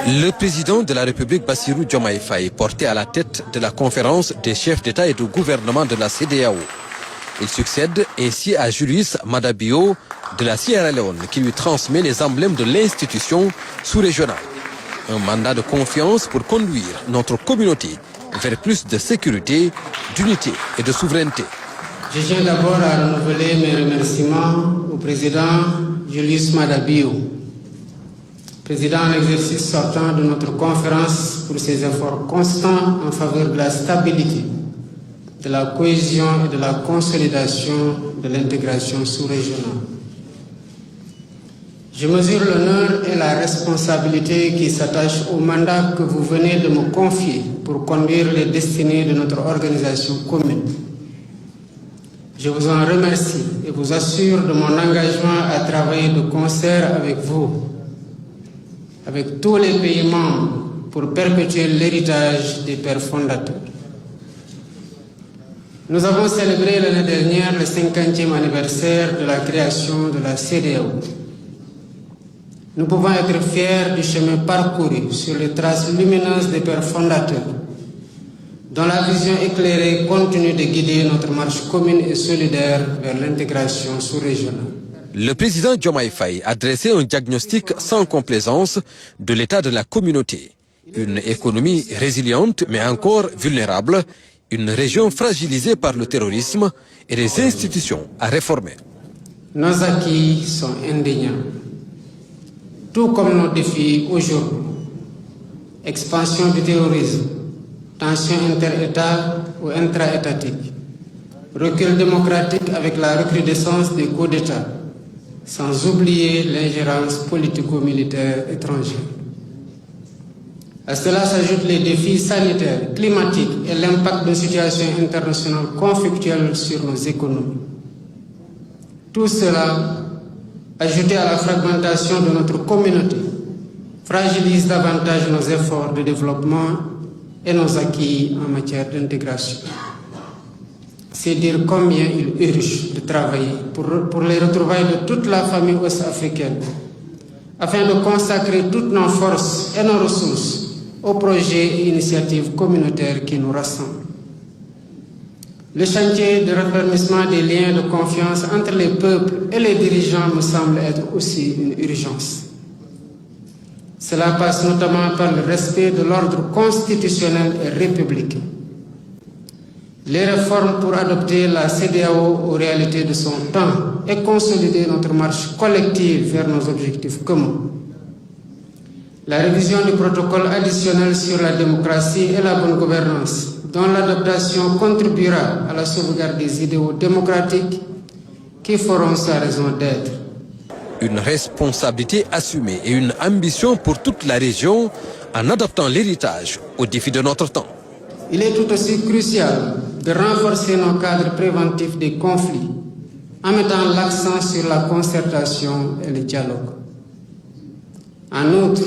Le président de la République Bassirou Diomaye Faye porté à la tête de la conférence des chefs d'État et de gouvernement de la CEDEAO. Il succède ainsi à Julius Maada Bio de la Sierra Leone qui lui transmet les emblèmes de l'institution sous-régionale. Un mandat de confiance pour conduire notre communauté vers plus de sécurité, d'unité et de souveraineté. Je tiens d'abord à renouveler mes remerciements au président Julius Maada Bio, président en exercice sortant de notre conférence pour ses efforts constants en faveur de la stabilité, de la cohésion et de la consolidation de l'intégration sous-régionale. Je mesure l'honneur et la responsabilité qui s'attachent au mandat que vous venez de me confier pour conduire les destinées de notre organisation commune. Je vous en remercie et vous assure de mon engagement à travailler de concert avec vous, avec tous les pays membres, pour perpétuer l'héritage des pères fondateurs. Nous avons célébré l'année dernière le 50e anniversaire de la création de la CEDEAO. Nous pouvons être fiers du chemin parcouru sur les traces lumineuses des pères fondateurs, dont la vision éclairée continue de guider notre marche commune et solidaire vers l'intégration sous-régionale. Le président Diomaye Faye a dressé un diagnostic sans complaisance de l'état de la communauté. Une économie résiliente mais encore vulnérable, une région fragilisée par le terrorisme et des institutions à réformer. Nos acquis sont indéniables, tout comme nos défis aujourd'hui. Expansion du terrorisme, tensions inter-États ou intra-étatiques, recul démocratique avec la recrudescence des coups d'État, sans oublier l'ingérence politico-militaire étrangère. À cela s'ajoutent les défis sanitaires, climatiques et l'impact de situations internationales conflictuelles sur nos économies. Tout cela, ajouté à la fragmentation de notre communauté, fragilise davantage nos efforts de développement et nos acquis en matière d'intégration. C'est dire combien il urge de travailler pour les retrouvailles de toute la famille ouest-africaine, afin de consacrer toutes nos forces et nos ressources aux projets et initiatives communautaires qui nous rassemblent. Le chantier de raffermissement des liens de confiance entre les peuples et les dirigeants me semble être aussi une urgence. Cela passe notamment par le respect de l'ordre constitutionnel et républicain. Les réformes pour adopter la CEDEAO aux réalités de son temps et consolider notre marche collective vers nos objectifs communs. La révision du protocole additionnel sur la démocratie et la bonne gouvernance, dont l'adaptation contribuera à la sauvegarde des idéaux démocratiques qui feront sa raison d'être. Une responsabilité assumée et une ambition pour toute la région en adaptant l'héritage aux défis de notre temps. Il est tout aussi crucial de renforcer nos cadres préventifs des conflits en mettant l'accent sur la concertation et le dialogue. En outre,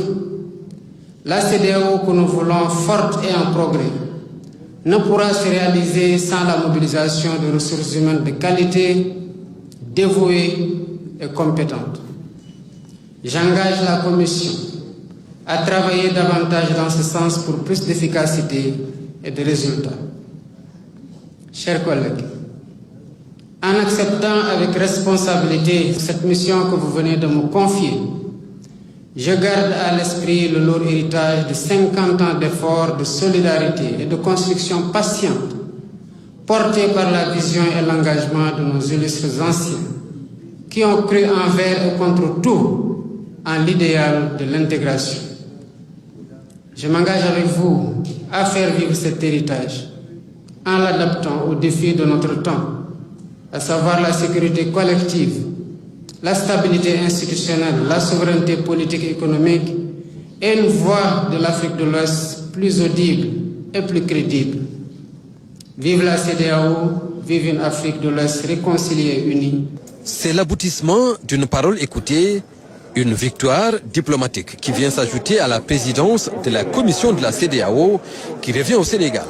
la CEDEAO que nous voulons forte et en progrès ne pourra se réaliser sans la mobilisation de ressources humaines de qualité, dévouées et compétentes. J'engage la Commission à travailler davantage dans ce sens pour plus d'efficacité et de résultats. Chers collègues, en acceptant avec responsabilité cette mission que vous venez de me confier, je garde à l'esprit le lourd héritage de 50 ans d'efforts, de solidarité et de construction patiente, portés par la vision et l'engagement de nos illustres anciens, qui ont cru envers et contre tout en l'idéal de l'intégration. Je m'engage avec vous à faire vivre cet héritage en l'adaptant aux défis de notre temps, à savoir la sécurité collective, la stabilité institutionnelle, la souveraineté politique et économique et une voix de l'Afrique de l'Ouest plus audible et plus crédible. Vive la CEDEAO, vive une Afrique de l'Ouest réconciliée et unie. C'est l'aboutissement d'une parole écoutée, une victoire diplomatique qui vient s'ajouter à la présidence de la commission de la CEDEAO qui revient au Sénégal.